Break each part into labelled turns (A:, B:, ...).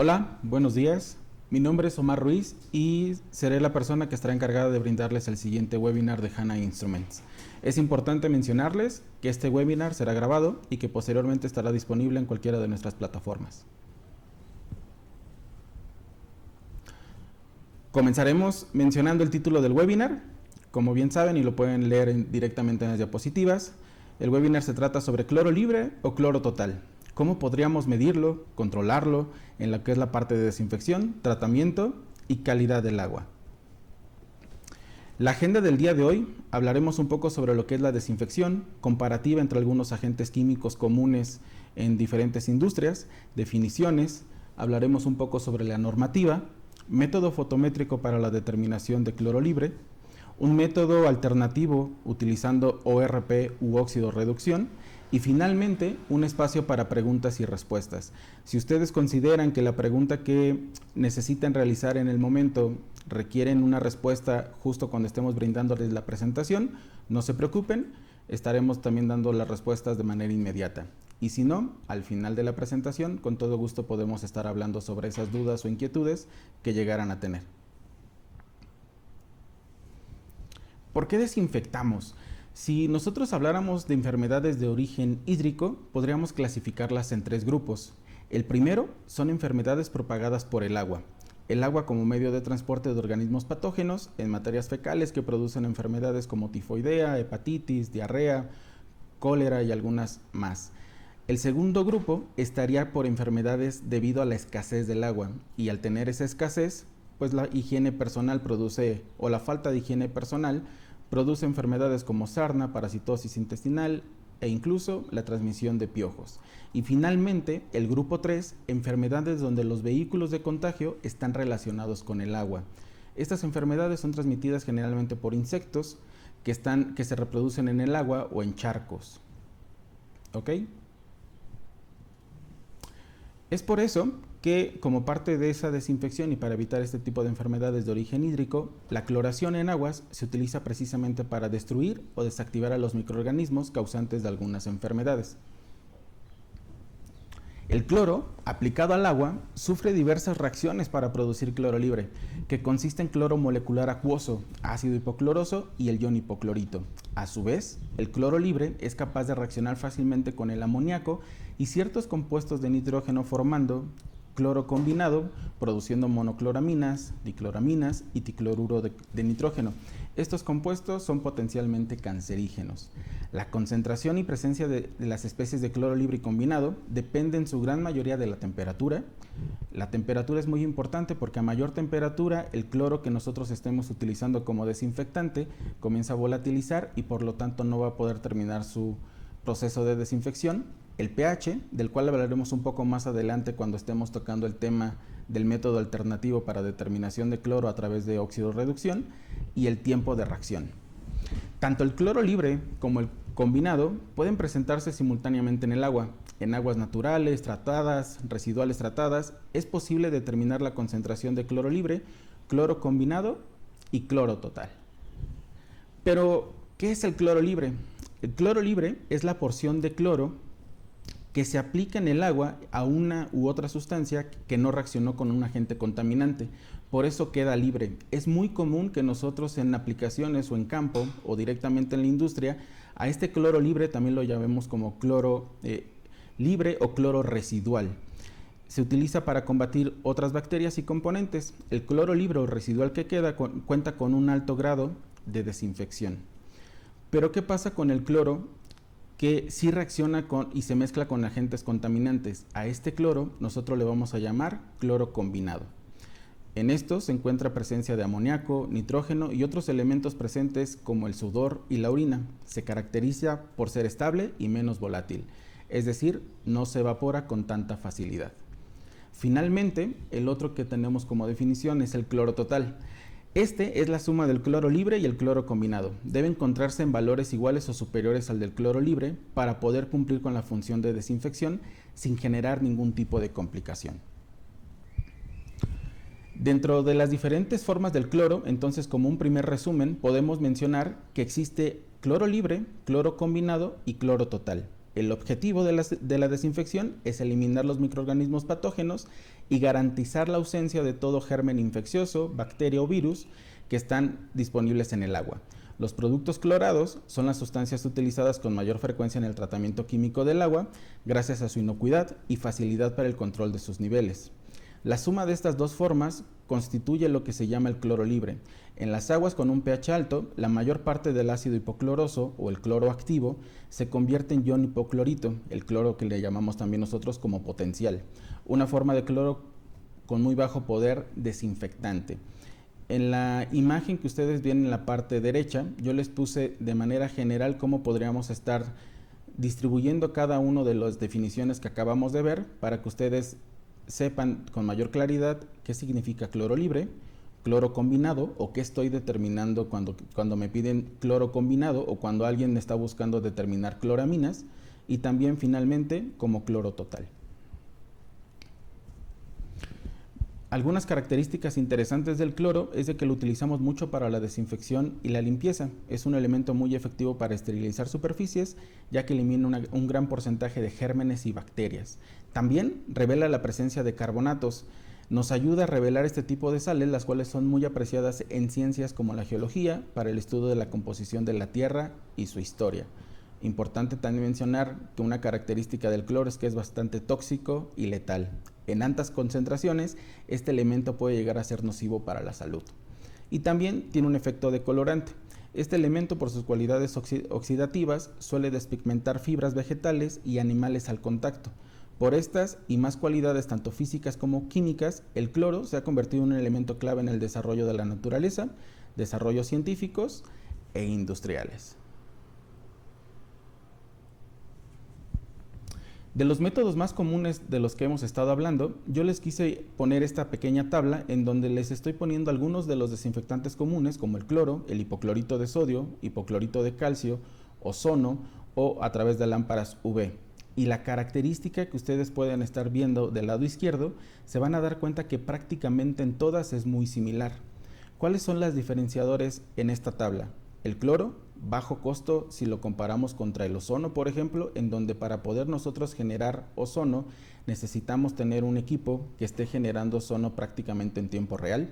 A: Hola, buenos días. Mi nombre es Omar Ruiz y seré la persona que estará encargada de brindarles el siguiente webinar de HANA Instruments. Es importante mencionarles que este webinar será grabado y que posteriormente estará disponible en cualquiera de nuestras plataformas. Comenzaremos mencionando el título del webinar. Como bien saben y lo pueden leer directamente en las diapositivas, el webinar se trata sobre cloro libre o cloro total. ¿Cómo podríamos medirlo, controlarlo en lo que es la parte de desinfección, tratamiento y calidad del agua? La agenda del día de hoy hablaremos un poco sobre lo que es la desinfección, comparativa entre algunos agentes químicos comunes en diferentes industrias, definiciones, hablaremos un poco sobre la normativa, método fotométrico para la determinación de cloro libre, un método alternativo utilizando ORP u óxido reducción y finalmente un espacio para preguntas y respuestas. Si ustedes consideran que la pregunta que necesitan realizar en el momento requieren una respuesta justo cuando estemos brindándoles la presentación, no se preocupen, estaremos también dando las respuestas de manera inmediata. Y si no, al final de la presentación, con todo gusto podemos estar hablando sobre esas dudas o inquietudes que llegaran a tener. ¿Por qué desinfectamos? Si nosotros habláramos de enfermedades de origen hídrico, podríamos clasificarlas en tres grupos. El primero son enfermedades propagadas por el agua. El agua como medio de transporte de organismos patógenos en materias fecales que producen enfermedades como tifoidea, hepatitis, diarrea, cólera y algunas más. El segundo grupo estaría por enfermedades debido a la escasez del agua y al tener esa escasez, pues la higiene personal produce, o la falta de higiene personal, produce enfermedades como sarna, parasitosis intestinal e incluso la transmisión de piojos. Y finalmente, el grupo 3, enfermedades donde los vehículos de contagio están relacionados con el agua. Estas enfermedades son transmitidas generalmente por insectos que se reproducen en el agua o en charcos. ¿Ok? Es por eso que, como parte de esa desinfección y para evitar este tipo de enfermedades de origen hídrico, la cloración en aguas se utiliza precisamente para destruir o desactivar a los microorganismos causantes de algunas enfermedades. El cloro, aplicado al agua, sufre diversas reacciones para producir cloro libre, que consiste en cloro molecular acuoso, ácido hipocloroso y el ion hipoclorito. A su vez, el cloro libre es capaz de reaccionar fácilmente con el amoníaco y ciertos compuestos de nitrógeno formando cloro combinado, produciendo monocloraminas, dicloraminas y tricloruro de nitrógeno. Estos compuestos son potencialmente cancerígenos. La concentración y presencia de las especies de cloro libre y combinado depende en su gran mayoría de la temperatura. La temperatura es muy importante porque a mayor temperatura el cloro que nosotros estemos utilizando como desinfectante comienza a volatilizar y por lo tanto no va a poder terminar su proceso de desinfección. El pH, del cual hablaremos un poco más adelante cuando estemos tocando el tema del método alternativo para determinación de cloro a través de óxido reducción, y el tiempo de reacción. Tanto el cloro libre como el combinado pueden presentarse simultáneamente en el agua. En aguas naturales, tratadas, residuales tratadas, es posible determinar la concentración de cloro libre, cloro combinado y cloro total. Pero, ¿qué es el cloro libre? El cloro libre es la porción de cloro que se aplica en el agua a una u otra sustancia que no reaccionó con un agente contaminante. Por eso queda libre. Es muy común que nosotros en aplicaciones o en campo o directamente en la industria, a este cloro libre también lo llamemos como cloro libre o cloro residual. Se utiliza para combatir otras bacterias y componentes. El cloro libre o residual que queda cuenta con un alto grado de desinfección. Pero ¿qué pasa con el cloro que sí reacciona y se mezcla con agentes contaminantes? A este cloro nosotros le vamos a llamar cloro combinado. En esto se encuentra presencia de amoníaco, nitrógeno y otros elementos presentes como el sudor y la orina. Se caracteriza por ser estable y menos volátil, es decir, no se evapora con tanta facilidad. Finalmente, el otro que tenemos como definición es el cloro total. Este es la suma del cloro libre y el cloro combinado. Debe encontrarse en valores iguales o superiores al del cloro libre para poder cumplir con la función de desinfección sin generar ningún tipo de complicación. Dentro de las diferentes formas del cloro, entonces como un primer resumen, podemos mencionar que existe cloro libre, cloro combinado y cloro total. El objetivo de la desinfección es eliminar los microorganismos patógenos y garantizar la ausencia de todo germen infeccioso, bacteria o virus que están disponibles en el agua. Los productos clorados son las sustancias utilizadas con mayor frecuencia en el tratamiento químico del agua, gracias a su inocuidad y facilidad para el control de sus niveles. La suma de estas dos formas constituye lo que se llama el cloro libre. En las aguas con un pH alto, la mayor parte del ácido hipocloroso o el cloro activo se convierte en ion hipoclorito, el cloro que le llamamos también nosotros como potencial, una forma de cloro con muy bajo poder desinfectante. En la imagen que ustedes ven en la parte derecha, yo les puse de manera general cómo podríamos estar distribuyendo cada una de las definiciones que acabamos de ver para que ustedes sepan con mayor claridad qué significa cloro libre, cloro combinado o qué estoy determinando cuando me piden cloro combinado o cuando alguien está buscando determinar cloraminas, y también finalmente como cloro total. Algunas características interesantes del cloro es de que lo utilizamos mucho para la desinfección y la limpieza. Es un elemento muy efectivo para esterilizar superficies, ya que elimina un gran porcentaje de gérmenes y bacterias. También revela la presencia de carbonatos. Nos ayuda a revelar este tipo de sales, las cuales son muy apreciadas en ciencias como la geología, para el estudio de la composición de la Tierra y su historia. Importante también mencionar que una característica del cloro es que es bastante tóxico y letal. En altas concentraciones, este elemento puede llegar a ser nocivo para la salud. Y también tiene un efecto decolorante. Este elemento, por sus cualidades oxidativas, suele despigmentar fibras vegetales y animales al contacto. Por estas y más cualidades, tanto físicas como químicas, el cloro se ha convertido en un elemento clave en el desarrollo de la naturaleza, desarrollos científicos e industriales. De los métodos más comunes de los que hemos estado hablando, yo les quise poner esta pequeña tabla en donde les estoy poniendo algunos de los desinfectantes comunes como el cloro, el hipoclorito de sodio, hipoclorito de calcio, ozono o a través de lámparas UV. Y la característica que ustedes pueden estar viendo del lado izquierdo, se van a dar cuenta que prácticamente en todas es muy similar. ¿Cuáles son las diferenciadores en esta tabla? El cloro, bajo costo si lo comparamos contra el ozono, por ejemplo, en donde para poder nosotros generar ozono necesitamos tener un equipo que esté generando ozono prácticamente en tiempo real.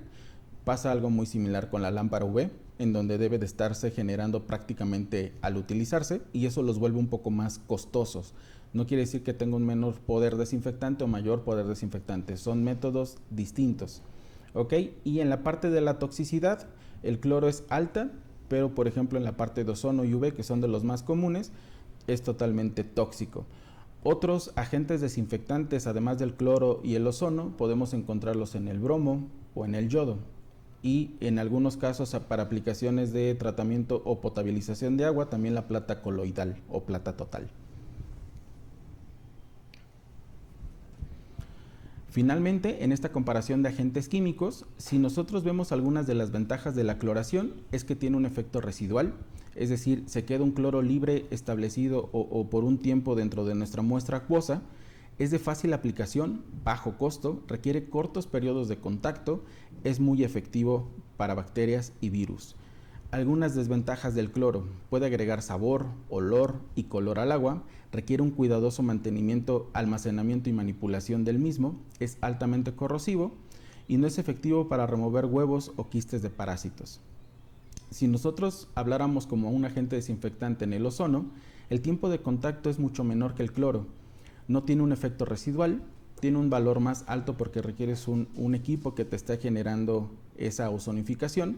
A: Pasa algo muy similar con la lámpara UV, en donde debe de estarse generando prácticamente al utilizarse, y eso los vuelve un poco más costosos. No quiere decir que tenga un menor poder desinfectante o mayor poder desinfectante, son métodos distintos. ¿Ok? Y en la parte de la toxicidad, el cloro es alta, pero por ejemplo en la parte de ozono y UV, que son de los más comunes, es totalmente tóxico. Otros agentes desinfectantes, además del cloro y el ozono, podemos encontrarlos en el bromo o en el yodo. Y en algunos casos para aplicaciones de tratamiento o potabilización de agua, también la plata coloidal o plata total. Finalmente, en esta comparación de agentes químicos, si nosotros vemos algunas de las ventajas de la cloración, es que tiene un efecto residual, es decir, se queda un cloro libre establecido o por un tiempo dentro de nuestra muestra acuosa, es de fácil aplicación, bajo costo, requiere cortos periodos de contacto, es muy efectivo para bacterias y virus. Algunas desventajas del cloro: puede agregar sabor, olor y color al agua, requiere un cuidadoso mantenimiento, almacenamiento y manipulación del mismo, es altamente corrosivo y no es efectivo para remover huevos o quistes de parásitos. Si nosotros habláramos como un agente desinfectante en el ozono, el tiempo de contacto es mucho menor que el cloro, no tiene un efecto residual, tiene un valor más alto porque requieres un equipo que te esté generando esa ozonificación.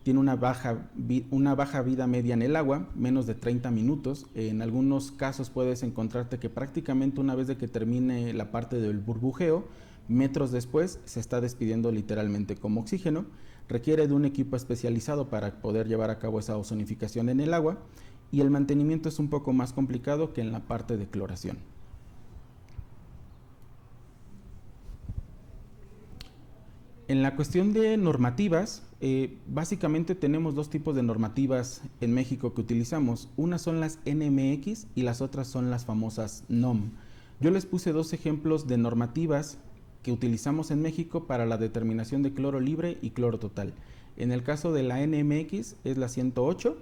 A: Tiene una baja vida media en el agua, menos de 30 minutos. En algunos casos puedes encontrarte que prácticamente una vez de que termine la parte del burbujeo, metros después se está despidiendo literalmente como oxígeno. Requiere de un equipo especializado para poder llevar a cabo esa ozonificación en el agua, y el mantenimiento es un poco más complicado que en la parte de cloración. En la cuestión de normativas, básicamente tenemos dos tipos de normativas en México que utilizamos. Unas son las NMX y las otras son las famosas NOM. Yo les puse dos ejemplos de normativas que utilizamos en México para la determinación de cloro libre y cloro total. En el caso de la NMX es la 108,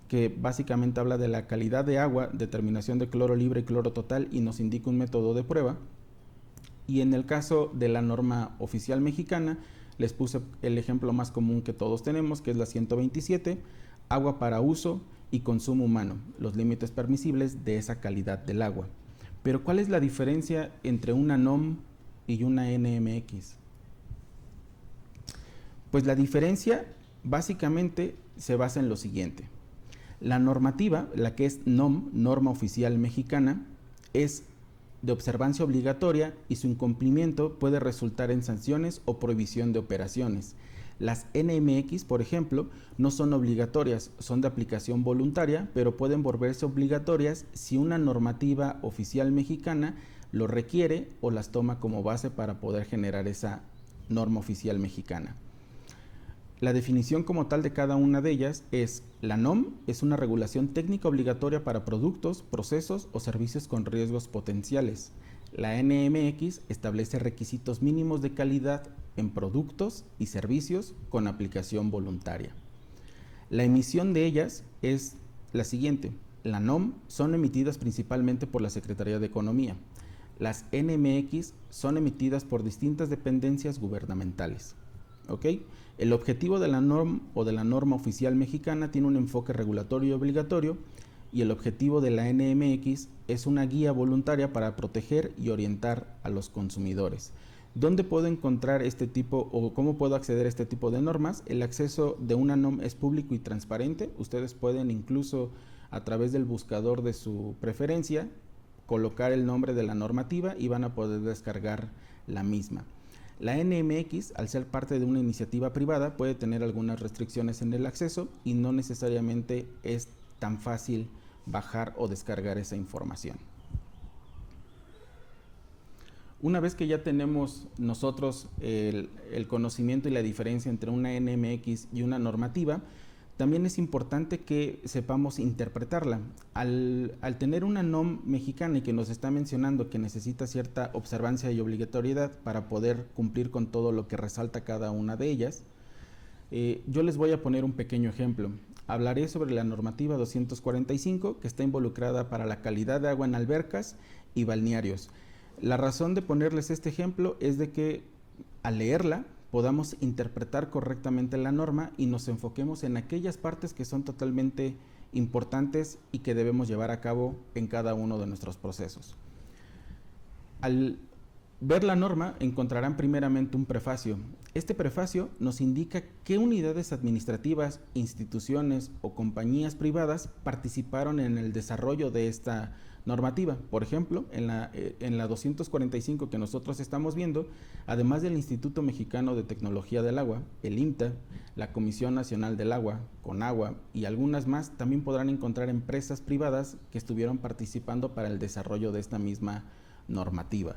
A: que básicamente habla de la calidad de agua, determinación de cloro libre y cloro total, y nos indica un método de prueba. Y en el caso de la norma oficial mexicana, les puse el ejemplo más común que todos tenemos, que es la 127, agua para uso y consumo humano, los límites permisibles de esa calidad del agua. Pero ¿cuál es la diferencia entre una NOM y una NMX? Pues la diferencia básicamente se basa en lo siguiente. La normativa, la que es NOM, norma oficial mexicana, es de observancia obligatoria y su incumplimiento puede resultar en sanciones o prohibición de operaciones. Las NMX, por ejemplo, no son obligatorias, son de aplicación voluntaria, pero pueden volverse obligatorias si una normativa oficial mexicana lo requiere o las toma como base para poder generar esa norma oficial mexicana. La definición como tal de cada una de ellas es: la NOM es una regulación técnica obligatoria para productos, procesos o servicios con riesgos potenciales. La NMX establece requisitos mínimos de calidad en productos y servicios con aplicación voluntaria. La emisión de ellas es la siguiente. La NOM son emitidas principalmente por la Secretaría de Economía. Las NMX son emitidas por distintas dependencias gubernamentales. ¿Ok? El objetivo de la NOM o de la norma oficial mexicana tiene un enfoque regulatorio y obligatorio, y el objetivo de la NMX es una guía voluntaria para proteger y orientar a los consumidores. ¿Dónde puedo encontrar este tipo o cómo puedo acceder a este tipo de normas? El acceso de una NOM es público y transparente. Ustedes pueden incluso a través del buscador de su preferencia colocar el nombre de la normativa y van a poder descargar la misma. La NMX, al ser parte de una iniciativa privada, puede tener algunas restricciones en el acceso y no necesariamente es tan fácil bajar o descargar esa información. Una vez que ya tenemos nosotros el conocimiento y la diferencia entre una NMX y una normativa, también es importante que sepamos interpretarla. Al tener una NOM mexicana y que nos está mencionando que necesita cierta observancia y obligatoriedad para poder cumplir con todo lo que resalta cada una de ellas, yo les voy a poner un pequeño ejemplo. Hablaré sobre la normativa 245, que está involucrada para la calidad de agua en albercas y balnearios. La razón de ponerles este ejemplo es de que al leerla podamos interpretar correctamente la norma y nos enfoquemos en aquellas partes que son totalmente importantes y que debemos llevar a cabo en cada uno de nuestros procesos. Al ver la norma encontrarán primeramente un prefacio. Este prefacio nos indica qué unidades administrativas, instituciones o compañías privadas participaron en el desarrollo de esta normativa. Por ejemplo, en la 245 que nosotros estamos viendo, además del Instituto Mexicano de Tecnología del Agua, el IMTA, la Comisión Nacional del Agua, CONAGUA y algunas más, también podrán encontrar empresas privadas que estuvieron participando para el desarrollo de esta misma normativa.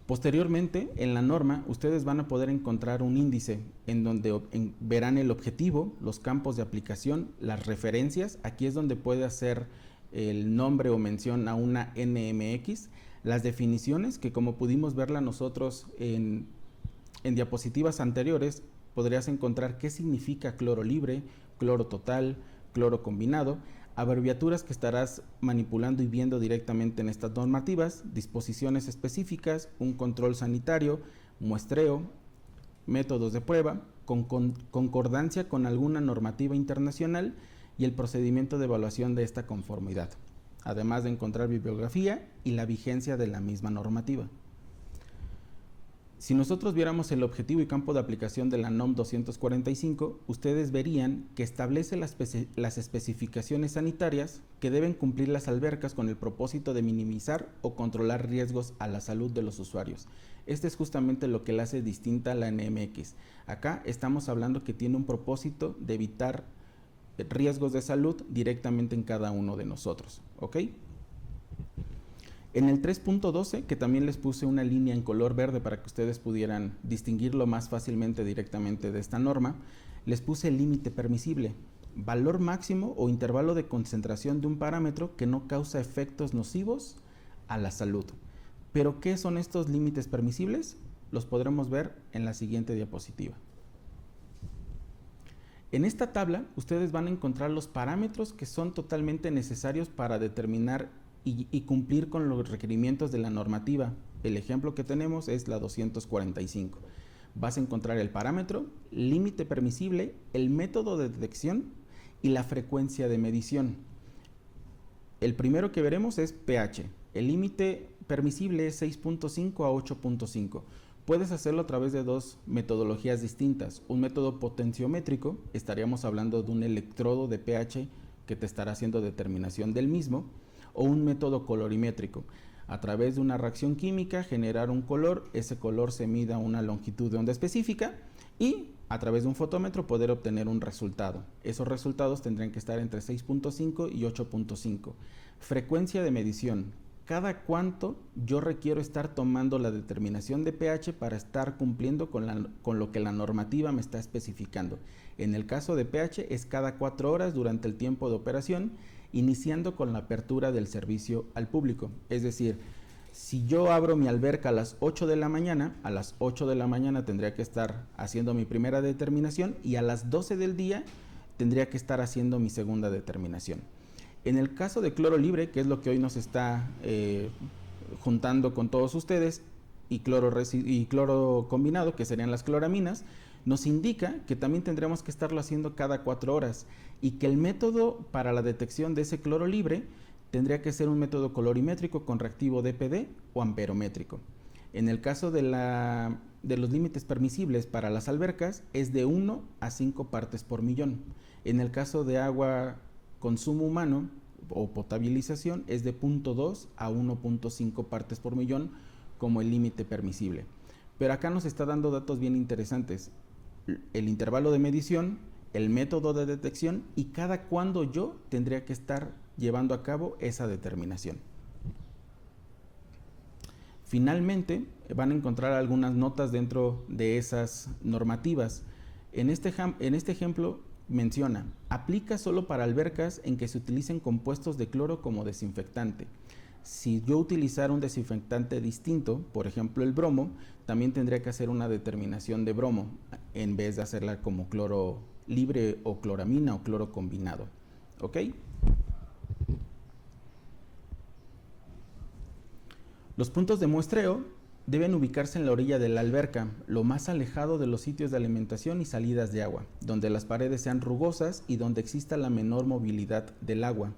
A: Posteriormente, en la norma, ustedes van a poder encontrar un índice en donde verán el objetivo, los campos de aplicación, las referencias. Aquí es donde puede hacer el nombre o mención a una NMX, las definiciones, que como pudimos verla nosotros en diapositivas anteriores, podrías encontrar qué significa cloro libre, cloro total, cloro combinado, abreviaturas que estarás manipulando y viendo directamente en estas normativas, disposiciones específicas, un control sanitario, muestreo, métodos de prueba, concordancia con alguna normativa internacional y el procedimiento de evaluación de esta conformidad, además de encontrar bibliografía y la vigencia de la misma normativa. Si nosotros viéramos el objetivo y campo de aplicación de la NOM 245, ustedes verían que establece las especificaciones sanitarias que deben cumplir las albercas con el propósito de minimizar o controlar riesgos a la salud de los usuarios. Este es justamente lo que la hace distinta a la NMX. Acá estamos hablando que tiene un propósito de evitar riesgos de salud directamente en cada uno de nosotros, ¿ok? En el 3.12, que también les puse una línea en color verde para que ustedes pudieran distinguirlo más fácilmente directamente de esta norma, les puse el límite permisible, valor máximo o intervalo de concentración de un parámetro que no causa efectos nocivos a la salud. ¿Pero qué son estos límites permisibles? Los podremos ver en la siguiente diapositiva. En esta tabla ustedes van a encontrar los parámetros que son totalmente necesarios para determinar y cumplir con los requerimientos de la normativa. El ejemplo que tenemos es la 245. Vas a encontrar el parámetro, límite permisible, el método de detección y la frecuencia de medición. El primero que veremos es pH. El límite permisible es 6.5 a 8.5. Puedes hacerlo a través de dos metodologías distintas. Un método potenciométrico, estaríamos hablando de un electrodo de pH que te estará haciendo determinación del mismo, o un método colorimétrico. A través de una reacción química generar un color, ese color se mida a una longitud de onda específica y a través de un fotómetro poder obtener un resultado. Esos resultados tendrían que estar entre 6.5 y 8.5. Frecuencia de medición. Cada cuánto yo requiero estar tomando la determinación de pH para estar cumpliendo con lo que la normativa me está especificando. En el caso de pH es cada 4 horas durante el tiempo de operación, iniciando con la apertura del servicio al público. Es decir, si yo abro mi alberca a las 8 de la mañana, a las 8 de la mañana tendría que estar haciendo mi primera determinación y a las 12 del día tendría que estar haciendo mi segunda determinación. En el caso de cloro libre, que es lo que hoy nos está juntando con todos ustedes, y cloro combinado, que serían las cloraminas, nos indica que también tendremos que estarlo haciendo cada 4 horas y que el método para la detección de ese cloro libre tendría que ser un método colorimétrico con reactivo DPD o amperométrico. En el caso de los límites permisibles para las albercas es de 1 a 5 partes por millón. En el caso de agua consumo humano o potabilización es de 0.2 a 1.5 partes por millón como el límite permisible. Pero acá nos está dando datos bien interesantes. El intervalo de medición, el método de detección y cada cuándo yo tendría que estar llevando a cabo esa determinación. Finalmente, van a encontrar algunas notas dentro de esas normativas. En este ejemplo menciona, aplica solo para albercas en que se utilicen compuestos de cloro como desinfectante. Si yo utilizara un desinfectante distinto, por ejemplo el bromo, también tendría que hacer una determinación de bromo en vez de hacerla como cloro libre o cloramina o cloro combinado. ¿Ok? Los puntos de muestreo deben ubicarse en la orilla de la alberca, lo más alejado de los sitios de alimentación y salidas de agua, donde las paredes sean rugosas y donde exista la menor movilidad del agua.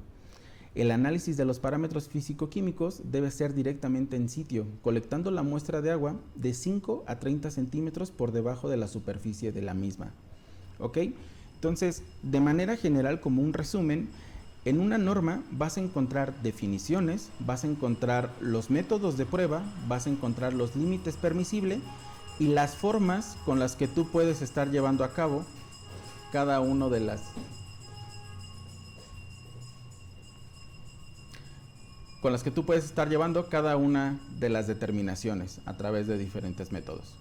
A: El análisis de los parámetros físico-químicos debe ser directamente en sitio, colectando la muestra de agua de 5 a 30 centímetros por debajo de la superficie de la misma. ¿Ok? Entonces, de manera general, como un resumen, en una norma vas a encontrar definiciones, vas a encontrar los métodos de prueba, vas a encontrar los límites permisibles y las formas con las que tú puedes estar llevando a cabo cada una de las determinaciones a través de diferentes métodos.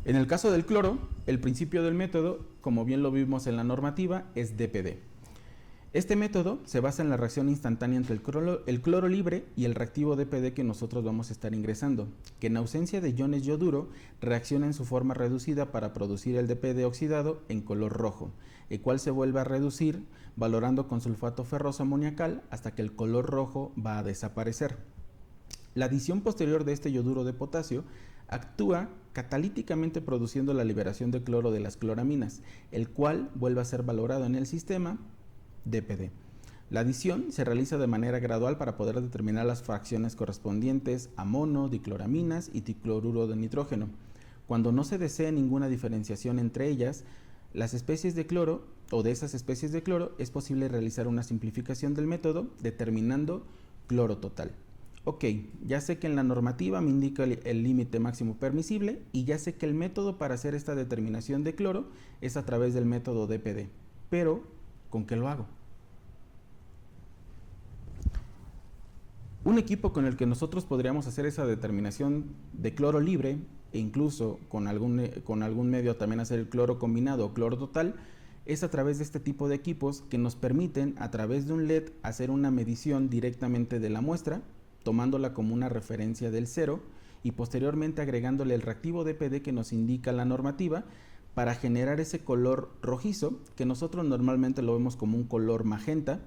A: En el caso del cloro, el principio del método, como bien lo vimos en la normativa, es DPD. Este método se basa en la reacción instantánea entre el cloro libre y el reactivo DPD que nosotros vamos a estar ingresando, que en ausencia de iones yoduro reacciona en su forma reducida para producir el DPD oxidado en color rojo, el cual se vuelve a reducir valorando con sulfato ferroso amoniacal hasta que el color rojo va a desaparecer. La adición posterior de este yoduro de potasio actúa catalíticamente produciendo la liberación de cloro de las cloraminas, el cual vuelve a ser valorado en el sistema DPD. La adición se realiza de manera gradual para poder determinar las fracciones correspondientes a mono, dicloraminas y dicloruro de nitrógeno. Cuando no se desee ninguna diferenciación entre ellas, las especies de cloro o de esas especies de cloro es posible realizar una simplificación del método determinando cloro total. Ok, ya sé que en la normativa me indica el límite máximo permisible y ya sé que el método para hacer esta determinación de cloro es a través del método DPD. Pero, ¿con qué lo hago? Un equipo con el que nosotros podríamos hacer esa determinación de cloro libre e incluso con algún medio también hacer el cloro combinado o cloro total Es a través de este tipo de equipos que nos permiten a través de un LED hacer una medición directamente de la muestra, tomándola como una referencia del cero y posteriormente agregándole el reactivo DPD que nos indica la normativa para generar ese color rojizo que nosotros normalmente lo vemos como un color magenta,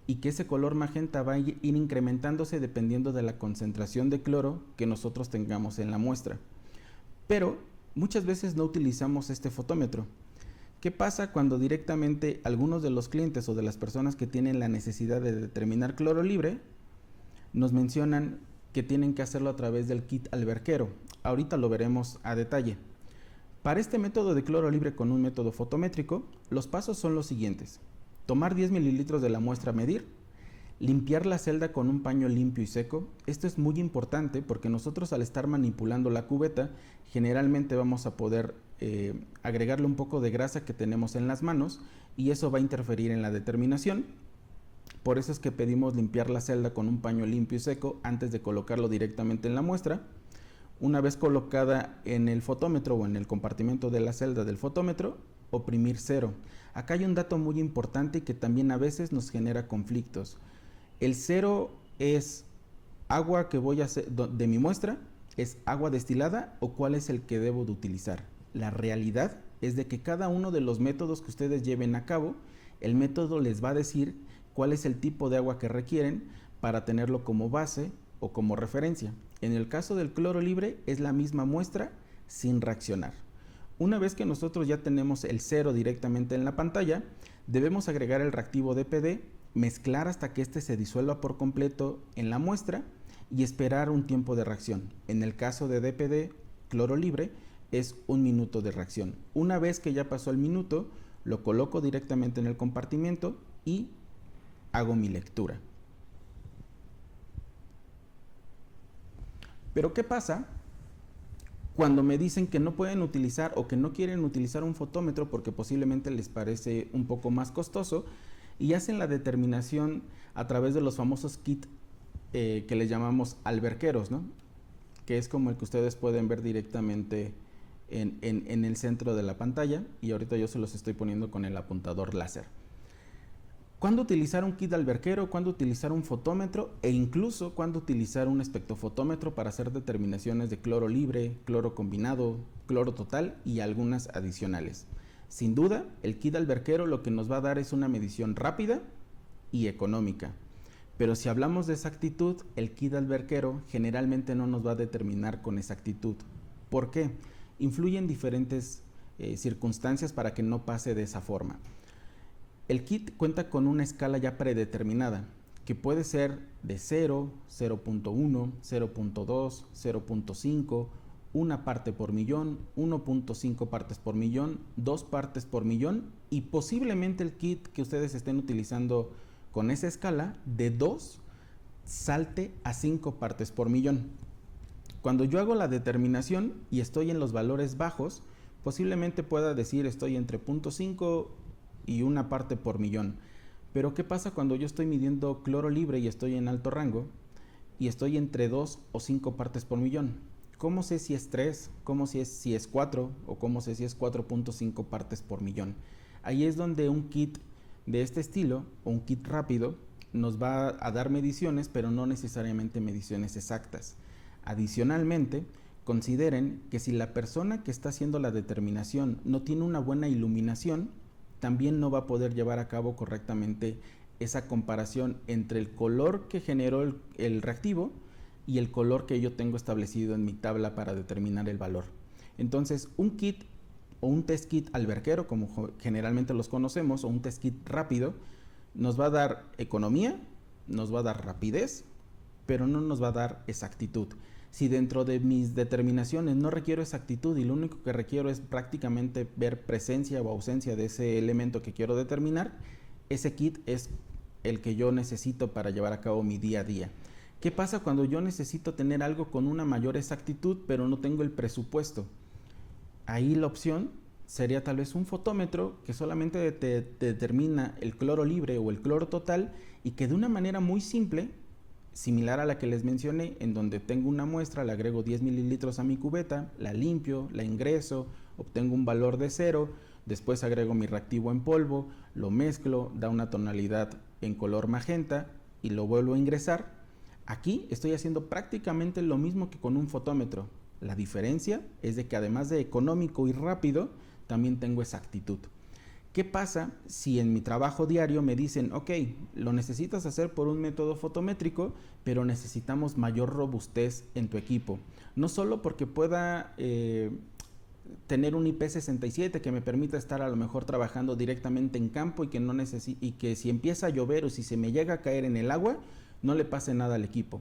A: y que ese color magenta va a ir incrementándose dependiendo de la concentración de cloro que nosotros tengamos en la muestra. Pero muchas veces no utilizamos este fotómetro. ¿Qué pasa cuando directamente algunos de los clientes o de las personas que tienen la necesidad de determinar cloro libre nos mencionan que tienen que hacerlo a través del kit alberquero? Ahorita lo veremos a detalle. Para este método de cloro libre con un método fotométrico, los pasos son los siguientes: tomar 10 mililitros de la muestra a medir, limpiar la celda con un paño limpio y seco. Esto es muy importante porque nosotros al estar manipulando la cubeta generalmente vamos a poder agregarle un poco de grasa que tenemos en las manos y eso va a interferir en la determinación. Por eso es que pedimos limpiar la celda con un paño limpio y seco antes de colocarlo directamente en la muestra. Una vez colocada en el fotómetro o en el compartimento de la celda del fotómetro, oprimir cero. Acá hay un dato muy importante que también a veces nos genera conflictos. El cero es agua que voy a hacer de mi muestra, es agua destilada o cuál es el que debo de utilizar. La realidad es de que cada uno de los métodos que ustedes lleven a cabo, el método les va a decir cuál es el tipo de agua que requieren para tenerlo como base o como referencia. En el caso del cloro libre es la misma muestra sin reaccionar. Una vez que nosotros ya tenemos el cero directamente en la pantalla, debemos agregar el reactivo DPD, mezclar hasta que este se disuelva por completo en la muestra y esperar un tiempo de reacción. En el caso de DPD, cloro libre, es 1 minuto de reacción. Una vez que ya pasó el minuto, lo coloco directamente en el compartimento y hago mi lectura. Pero ¿qué pasa cuando me dicen que no pueden utilizar o que no quieren utilizar un fotómetro porque posiblemente les parece un poco más costoso y hacen la determinación a través de los famosos kits que les llamamos alberqueros, ¿no? Que es como el que ustedes pueden ver directamente en el centro de la pantalla, y ahorita yo se los estoy poniendo con el apuntador láser. ¿Cuándo utilizar un kit alberquero? ¿Cuándo utilizar un fotómetro? E incluso cuándo utilizar un espectrofotómetro para hacer determinaciones de cloro libre, cloro combinado, cloro total y algunas adicionales. Sin duda, el kit alberquero lo que nos va a dar es una medición rápida y económica. Pero si hablamos de exactitud, el kit alberquero generalmente no nos va a determinar con exactitud. ¿Por qué? Influyen diferentes circunstancias para que no pase de esa forma. El kit cuenta con una escala ya predeterminada, que puede ser de 0, 0.1, 0.2, 0.5, 1 parte por millón, 1.5 partes por millón, 2 partes por millón, y posiblemente el kit que ustedes estén utilizando con esa escala de 2 salte a 5 partes por millón. Cuando yo hago la determinación y estoy en los valores bajos, posiblemente pueda decir estoy entre 0.5 y 1 parte por millón. Pero ¿qué pasa cuando yo estoy midiendo cloro libre y estoy en alto rango y estoy entre 2 o 5 partes por millón? ¿Cómo sé si es 3? ¿Cómo sé si es 4? ¿O cómo sé si es 4.5 partes por millón? Ahí es donde un kit de este estilo o un kit rápido nos va a dar mediciones, pero no necesariamente mediciones exactas. Adicionalmente, consideren que si la persona que está haciendo la determinación no tiene una buena iluminación, también no va a poder llevar a cabo correctamente esa comparación entre el color que generó el reactivo y el color que yo tengo establecido en mi tabla para determinar el valor. Entonces, un kit o un test kit alberquero, como generalmente los conocemos, o un test kit rápido, nos va a dar economía, nos va a dar rapidez, pero no nos va a dar exactitud. Si dentro de mis determinaciones no requiero exactitud y lo único que requiero es prácticamente ver presencia o ausencia de ese elemento que quiero determinar, ese kit es el que yo necesito para llevar a cabo mi día a día. ¿Qué pasa cuando yo necesito tener algo con una mayor exactitud pero no tengo el presupuesto? Ahí la opción sería tal vez un fotómetro que solamente te determina el cloro libre o el cloro total y que de una manera muy simple, similar a la que les mencioné, en donde tengo una muestra, le agrego 10 mililitros a mi cubeta, la limpio, la ingreso, obtengo un valor de 0, Después agrego mi reactivo en polvo, lo mezclo, da una tonalidad en color magenta y lo vuelvo a ingresar. Aquí estoy haciendo prácticamente lo mismo que con un fotómetro. La diferencia es de que además de económico y rápido, también tengo exactitud. ¿Qué pasa si en mi trabajo diario me dicen, ok, lo necesitas hacer por un método fotométrico, pero necesitamos mayor robustez en tu equipo? No solo porque pueda tener un IP67 que me permita estar a lo mejor trabajando directamente en campo y que si empieza a llover o si se me llega a caer en el agua, no le pase nada al equipo.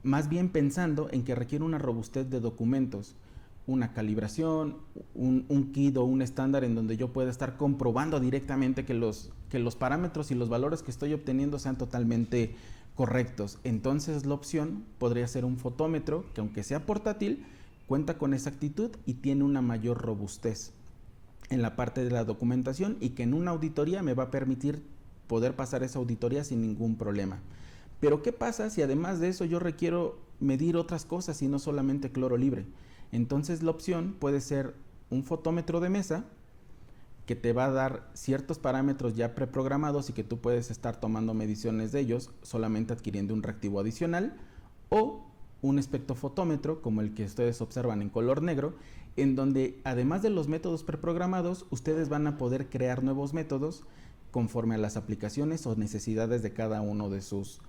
A: Más bien pensando en que requiere una robustez de documentos, una calibración, un kit o un estándar en donde yo pueda estar comprobando directamente que los parámetros y los valores que estoy obteniendo sean totalmente correctos. Entonces la opción podría ser un fotómetro que, aunque sea portátil, cuenta con exactitud y tiene una mayor robustez en la parte de la documentación, y que en una auditoría me va a permitir poder pasar esa auditoría sin ningún problema. Pero ¿qué pasa si además de eso yo requiero medir otras cosas y no solamente cloro libre? Entonces la opción puede ser un fotómetro de mesa que te va a dar ciertos parámetros ya preprogramados y que tú puedes estar tomando mediciones de ellos solamente adquiriendo un reactivo adicional, o un espectrofotómetro como el que ustedes observan en color negro, en donde además de los métodos preprogramados, ustedes van a poder crear nuevos métodos conforme a las aplicaciones o necesidades de cada uno de sus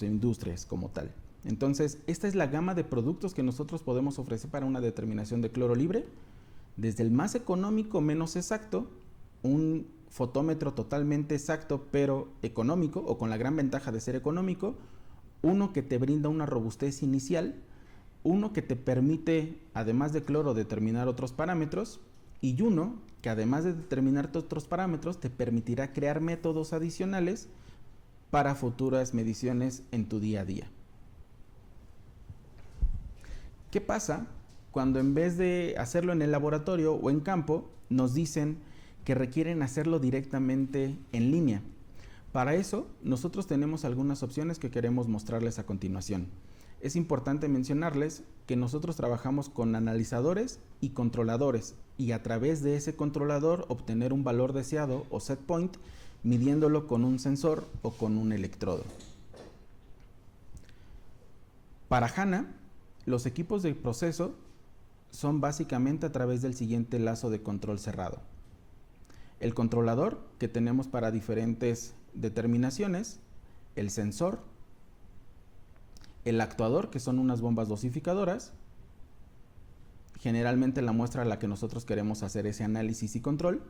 A: industrias como tal. Entonces, esta es la gama de productos que nosotros podemos ofrecer para una determinación de cloro libre, desde el más económico, menos exacto, un fotómetro totalmente exacto pero económico, o con la gran ventaja de ser económico, uno que te brinda una robustez inicial, uno que te permite, además de cloro, determinar otros parámetros, y uno que además de determinar otros parámetros te permitirá crear métodos adicionales para futuras mediciones en tu día a día. ¿Qué pasa cuando en vez de hacerlo en el laboratorio o en campo nos dicen que requieren hacerlo directamente en línea? Para eso, nosotros tenemos algunas opciones que queremos mostrarles a continuación. Es importante mencionarles que nosotros trabajamos con analizadores y controladores, y a través de ese controlador obtener un valor deseado o set point, midiéndolo con un sensor o con un electrodo. Para HANA, los equipos de proceso son básicamente a través del siguiente lazo de control cerrado. El controlador, que tenemos para diferentes determinaciones, el sensor, el actuador, que son unas bombas dosificadoras, generalmente la muestra a la que nosotros queremos hacer ese análisis y control,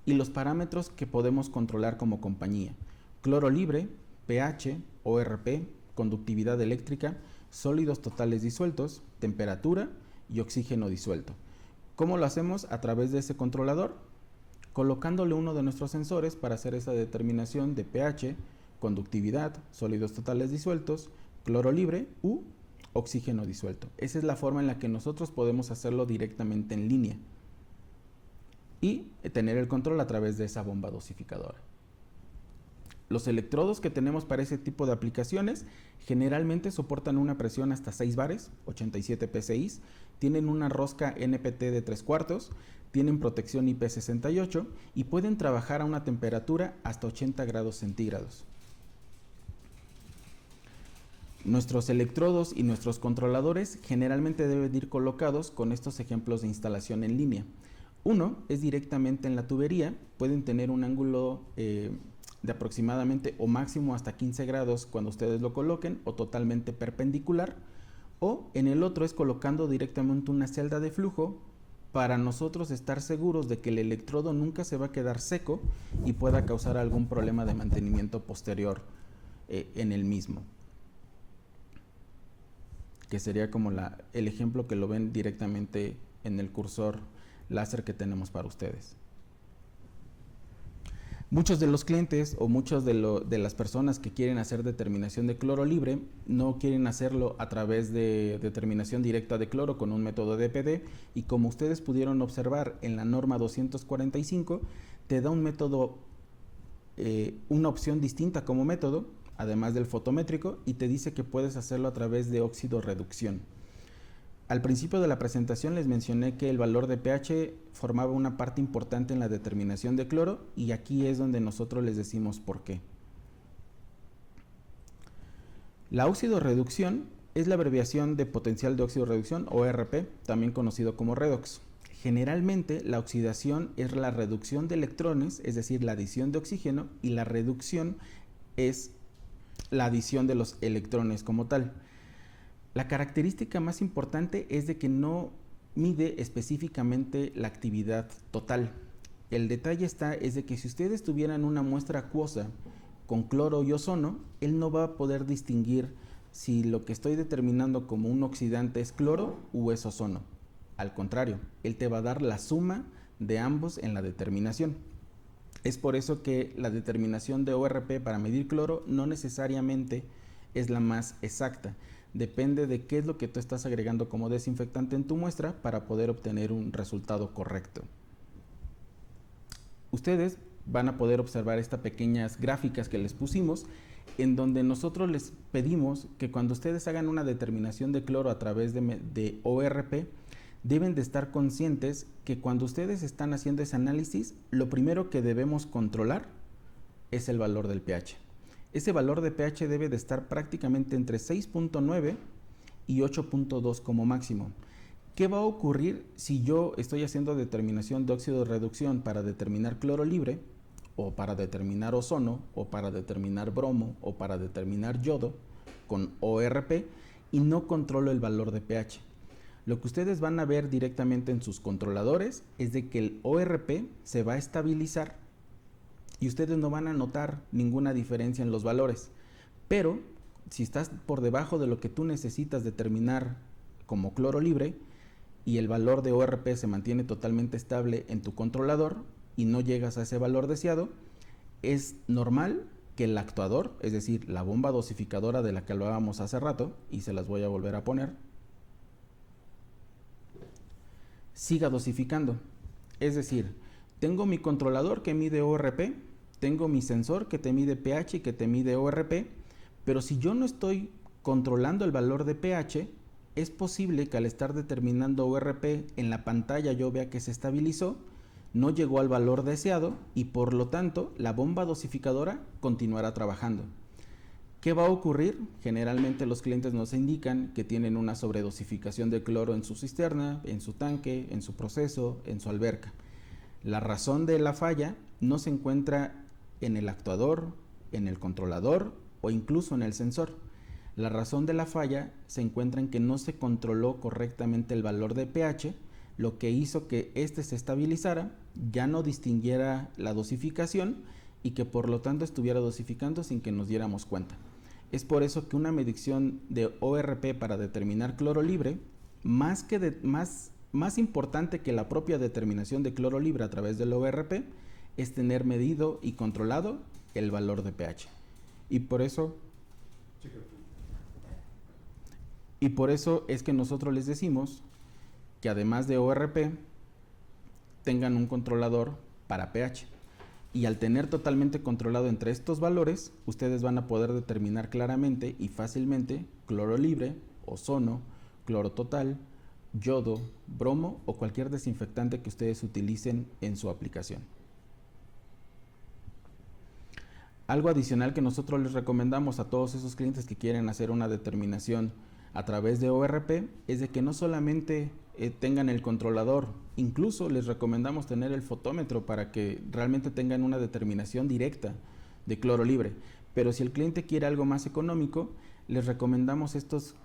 A: y los parámetros que podemos controlar como compañía: cloro libre, pH, ORP, conductividad eléctrica, sólidos totales disueltos, temperatura y oxígeno disuelto. ¿Cómo lo hacemos? A través de ese controlador, colocándole uno de nuestros sensores para hacer esa determinación de pH, conductividad, sólidos totales disueltos, cloro libre u oxígeno disuelto. Esa es la forma en la que nosotros podemos hacerlo directamente en línea y tener el control a través de esa bomba dosificadora. Los electrodos que tenemos para ese tipo de aplicaciones generalmente soportan una presión hasta 6 bares, 87 psi, tienen una rosca NPT de 3/4, tienen protección IP68 y pueden trabajar a una temperatura hasta 80 grados centígrados. Nuestros electrodos y nuestros controladores generalmente deben ir colocados con estos ejemplos de instalación en línea. Uno es directamente en la tubería, pueden tener un ángulo de aproximadamente o máximo hasta 15 grados cuando ustedes lo coloquen, o totalmente perpendicular, o en el otro es colocando directamente una celda de flujo para nosotros estar seguros de que el electrodo nunca se va a quedar seco y pueda causar algún problema de mantenimiento posterior en el mismo, que sería como el ejemplo que lo ven directamente en el cursor láser que tenemos para ustedes. Muchos de los clientes o muchas de las personas que quieren hacer determinación de cloro libre no quieren hacerlo a través de determinación directa de cloro con un método DPD, y como ustedes pudieron observar en la norma 245 te da un método, una opción distinta como método, además del fotométrico, y te dice que puedes hacerlo a través de óxido reducción. Al principio de la presentación les mencioné que el valor de pH formaba una parte importante en la determinación de cloro y aquí es donde nosotros les decimos por qué. La óxido-reducción es la abreviación de potencial de óxido-reducción o ERP, también conocido como redox. Generalmente la oxidación es la reducción de electrones, es decir, la adición de oxígeno, y la reducción es la adición de los electrones como tal. La característica más importante es de que no mide específicamente la actividad total. El detalle es de que si ustedes tuvieran una muestra acuosa con cloro y ozono, él no va a poder distinguir si lo que estoy determinando como un oxidante es cloro o es ozono. Al contrario, él te va a dar la suma de ambos en la determinación. Es por eso que la determinación de ORP para medir cloro no necesariamente es la más exacta. Depende de qué es lo que tú estás agregando como desinfectante en tu muestra para poder obtener un resultado correcto. Ustedes van a poder observar estas pequeñas gráficas que les pusimos, en donde nosotros les pedimos que cuando ustedes hagan una determinación de cloro a través de ORP, deben de estar conscientes que cuando ustedes están haciendo ese análisis, lo primero que debemos controlar es el valor del pH. Ese valor de pH debe de estar prácticamente entre 6.9 y 8.2 como máximo. ¿Qué va a ocurrir si yo estoy haciendo determinación de óxido de reducción para determinar cloro libre, o para determinar ozono, o para determinar bromo, o para determinar yodo con ORP y no controlo el valor de pH? Lo que ustedes van a ver directamente en sus controladores es de que el ORP se va a estabilizar y ustedes no van a notar ninguna diferencia en los valores. Pero si estás por debajo de lo que tú necesitas determinar como cloro libre y el valor de ORP se mantiene totalmente estable en tu controlador y no llegas a ese valor deseado, es normal que el actuador, es decir, la bomba dosificadora de la que hablábamos hace rato, y se las voy a volver a poner, siga dosificando. Es decir, tengo mi controlador que mide ORP, tengo mi sensor que te mide pH y que te mide ORP, pero si yo no estoy controlando el valor de pH, es posible que al estar determinando ORP en la pantalla yo vea que se estabilizó, no llegó al valor deseado y por lo tanto la bomba dosificadora continuará trabajando. ¿Qué va a ocurrir? Generalmente los clientes nos indican que tienen una sobredosificación de cloro en su cisterna, en su tanque, en su proceso, en su alberca. La razón de la falla no se encuentra en el actuador, en el controlador o incluso en el sensor. La razón de la falla se encuentra en que no se controló correctamente el valor de pH, lo que hizo que éste se estabilizara, ya no distinguiera la dosificación y que por lo tanto estuviera dosificando sin que nos diéramos cuenta. Es por eso que una medición de ORP para determinar cloro libre, más importante que la propia determinación de cloro libre a través del ORP, es tener medido y controlado el valor de pH. Y por eso es que nosotros les decimos que además de ORP, tengan un controlador para pH. Y al tener totalmente controlado entre estos valores, ustedes van a poder determinar claramente y fácilmente cloro libre, ozono, cloro total, yodo, bromo o cualquier desinfectante que ustedes utilicen en su aplicación. Algo adicional que nosotros les recomendamos a todos esos clientes que quieren hacer una determinación a través de ORP es de que no solamente tengan el controlador, incluso les recomendamos tener el fotómetro para que realmente tengan una determinación directa de cloro libre. Pero si el cliente quiere algo más económico, les recomendamos estos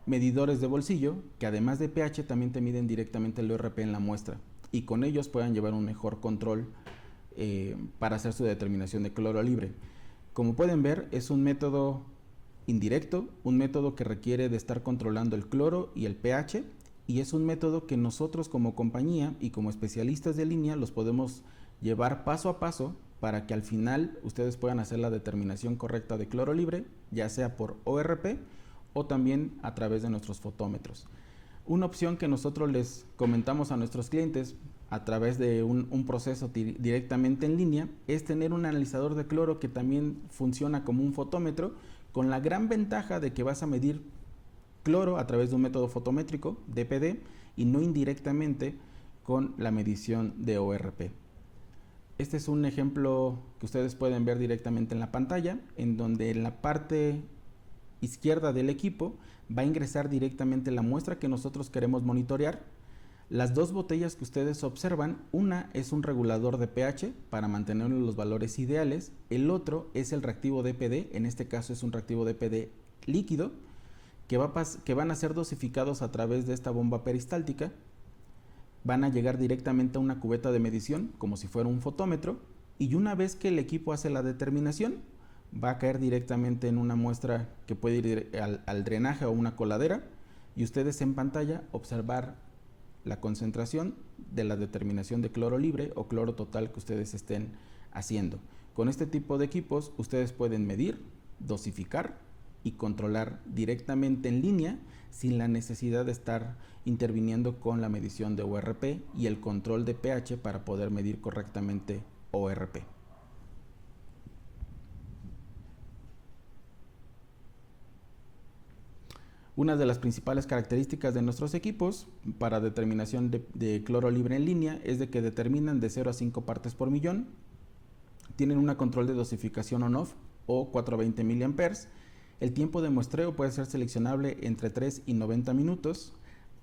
A: medidores de bolsillo que además de pH también te miden directamente el ORP en la muestra y con ellos puedan llevar un mejor control para hacer su determinación de cloro libre. Como pueden ver, es un método indirecto, un método que requiere de estar controlando el cloro y el pH, y es un método que nosotros como compañía y como especialistas de línea los podemos llevar paso a paso para que al final ustedes puedan hacer la determinación correcta de cloro libre, ya sea por ORP o también a través de nuestros fotómetros. Una opción que nosotros les comentamos a nuestros clientes a través de un proceso directamente en línea es tener un analizador de cloro que también funciona como un fotómetro, con la gran ventaja de que vas a medir cloro a través de un método fotométrico, DPD, y no indirectamente con la medición de ORP. Este es un ejemplo que ustedes pueden ver directamente en la pantalla, en donde en la parte izquierda del equipo va a ingresar directamente la muestra que nosotros queremos monitorear. Las dos botellas que ustedes observan, una es un regulador de pH para mantener los valores ideales, el otro es el reactivo DPD, en este caso es un reactivo DPD líquido, que van a ser dosificados a través de esta bomba peristáltica, van a llegar directamente a una cubeta de medición, como si fuera un fotómetro, y una vez que el equipo hace la determinación, va a caer directamente en una muestra que puede ir al drenaje o una coladera, y ustedes en pantalla observar la concentración de la determinación de cloro libre o cloro total que ustedes estén haciendo. Con este tipo de equipos ustedes pueden medir, dosificar y controlar directamente en línea sin la necesidad de estar interviniendo con la medición de ORP y el control de pH para poder medir correctamente ORP. Una de las principales características de nuestros equipos para determinación de cloro libre en línea es de que determinan de 0 a 5 partes por millón, tienen un control de dosificación on-off o 420 mA, el tiempo de muestreo puede ser seleccionable entre 3 y 90 minutos,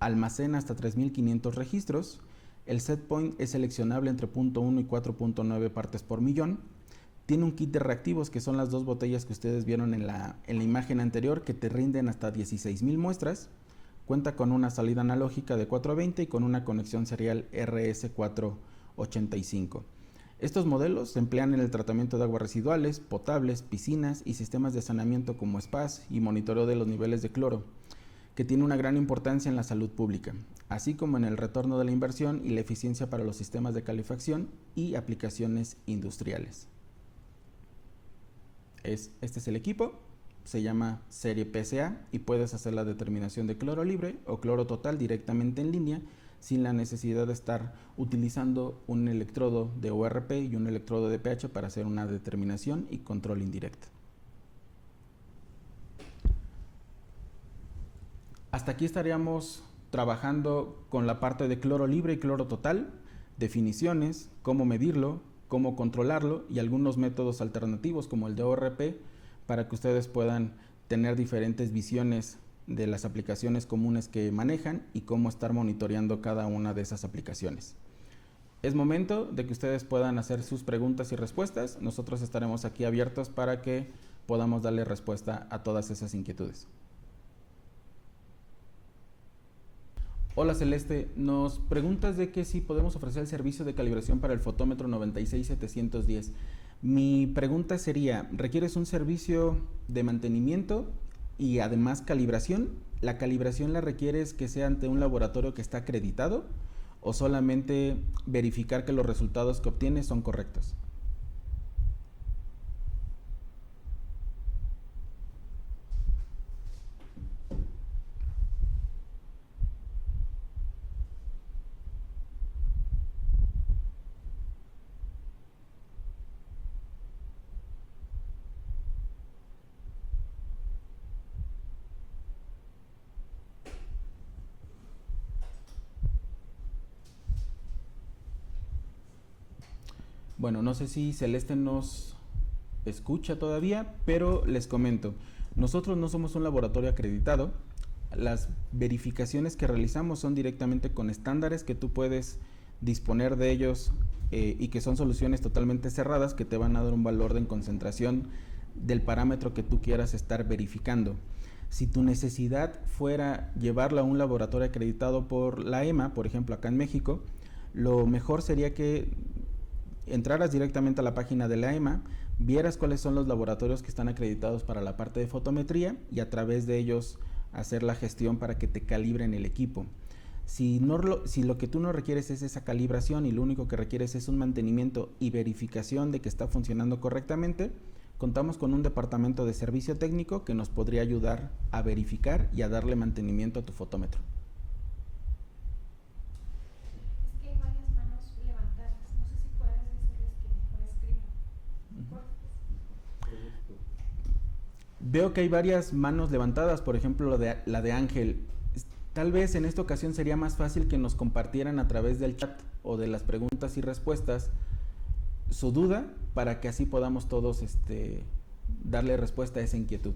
A: almacena hasta 3500 registros, el set point es seleccionable entre 0.1 y 4.9 partes por millón, tiene un kit de reactivos que son las dos botellas que ustedes vieron en la imagen anterior que te rinden hasta 16,000 muestras. Cuenta con una salida analógica de 420 y con una conexión serial RS485. Estos modelos se emplean en el tratamiento de aguas residuales, potables, piscinas y sistemas de saneamiento como spas y monitoreo de los niveles de cloro, que tiene una gran importancia en la salud pública, así como en el retorno de la inversión y la eficiencia para los sistemas de calefacción y aplicaciones industriales. Este es el equipo, se llama serie PSA y puedes hacer la determinación de cloro libre o cloro total directamente en línea sin la necesidad de estar utilizando un electrodo de ORP y un electrodo de pH para hacer una determinación y control indirecto. Hasta aquí estaríamos trabajando con la parte de cloro libre y cloro total, definiciones, cómo medirlo, cómo controlarlo y algunos métodos alternativos como el de ORP para que ustedes puedan tener diferentes visiones de las aplicaciones comunes que manejan y cómo estar monitoreando cada una de esas aplicaciones. Es momento de que ustedes puedan hacer sus preguntas y respuestas. Nosotros estaremos aquí abiertos para que podamos darle respuesta a todas esas inquietudes. Hola Celeste, nos preguntas de que si podemos ofrecer el servicio de calibración para el fotómetro 96710. Mi pregunta sería, ¿requieres un servicio de mantenimiento y además calibración? ¿La calibración la requieres que sea ante un laboratorio que está acreditado o solamente verificar que los resultados que obtienes son correctos? Bueno, no sé si Celeste nos escucha todavía, pero les comento, nosotros no somos un laboratorio acreditado. Las verificaciones que realizamos son directamente con estándares que tú puedes disponer de ellos y que son soluciones totalmente cerradas que te van a dar un valor de concentración del parámetro que tú quieras estar verificando. Si tu necesidad fuera llevarla a un laboratorio acreditado por la EMA, por ejemplo acá en México, lo mejor sería que entraras directamente a la página de la EMA, vieras cuáles son los laboratorios que están acreditados para la parte de fotometría y a través de ellos hacer la gestión para que te calibren el equipo. Si lo que tú no requieres es esa calibración y lo único que requieres es un mantenimiento y verificación de que está funcionando correctamente, contamos con un departamento de servicio técnico que nos podría ayudar a verificar y a darle mantenimiento a tu fotómetro. Veo que hay varias manos levantadas, por ejemplo la de Ángel. Tal vez en esta ocasión sería más fácil que nos compartieran a través del chat o de las preguntas y respuestas su duda para que así podamos todos darle respuesta a esa inquietud.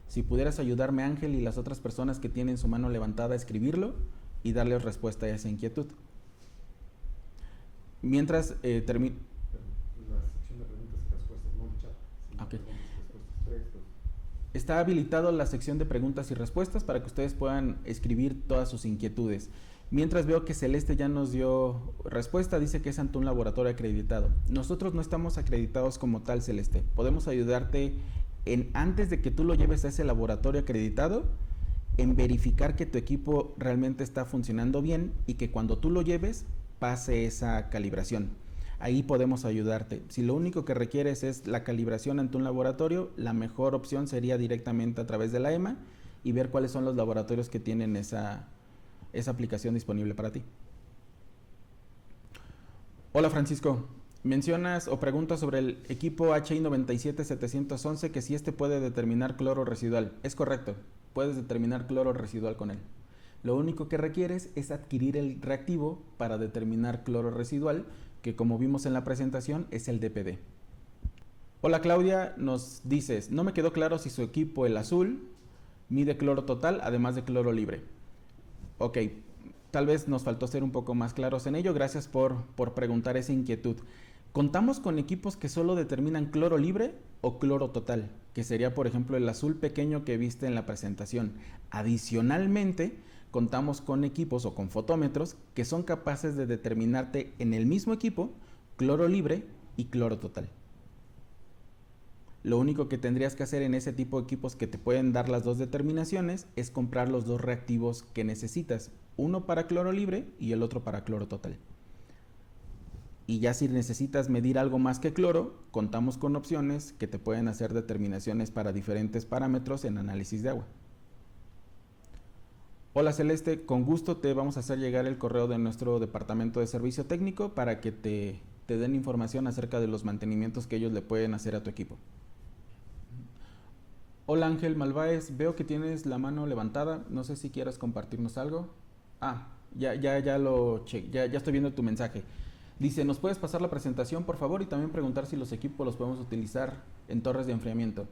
A: Si pudieras ayudarme, Ángel, y las otras personas que tienen su mano levantada a escribirlo y darles respuesta a esa inquietud. Mientras termino.
B: La sección de preguntas y respuestas, no el chat.
A: Okay.
B: Preguntas.
A: Está habilitado la sección de preguntas y respuestas para que ustedes puedan escribir todas sus inquietudes. Mientras veo que Celeste ya nos dio respuesta, dice que es ante un laboratorio acreditado. Nosotros no estamos acreditados como tal, Celeste. Podemos ayudarte antes de que tú lo lleves a ese laboratorio acreditado, en verificar que tu equipo realmente está funcionando bien y que cuando tú lo lleves pase esa calibración. Ahí podemos ayudarte. Si lo único que requieres es la calibración ante un laboratorio, la mejor opción sería directamente a través de la EMA y ver cuáles son los laboratorios que tienen esa aplicación disponible para ti. Hola Francisco, mencionas o preguntas sobre el equipo HI 97711 que si puede determinar cloro residual. Es correcto, puedes determinar cloro residual con él. Lo único que requieres es adquirir el reactivo para determinar cloro residual, que como vimos en la presentación es el DPD. Hola Claudia, nos dices, no me quedó claro si su equipo, el azul, mide cloro total además de cloro libre. Ok, tal vez nos faltó ser un poco más claros en ello, gracias por preguntar esa inquietud. Contamos con equipos que solo determinan cloro libre o cloro total, que sería por ejemplo el azul pequeño que viste en la presentación. Adicionalmente, contamos con equipos o con fotómetros que son capaces de determinarte en el mismo equipo cloro libre y cloro total. Lo único que tendrías que hacer en ese tipo de equipos que te pueden dar las dos determinaciones es comprar los dos reactivos que necesitas, uno para cloro libre y el otro para cloro total. Y ya si necesitas medir algo más que cloro, contamos con opciones que te pueden hacer determinaciones para diferentes parámetros en análisis de agua. Hola Celeste, con gusto te vamos a hacer llegar el correo de nuestro departamento de servicio técnico para que te den información acerca de los mantenimientos que ellos le pueden hacer a tu equipo. Hola Ángel Malváez, veo que tienes la mano levantada, no sé si quieras compartirnos algo. Ya estoy viendo tu mensaje. Dice, ¿nos puedes pasar la presentación por favor? Y también preguntar si los equipos los podemos utilizar en torres de enfriamiento.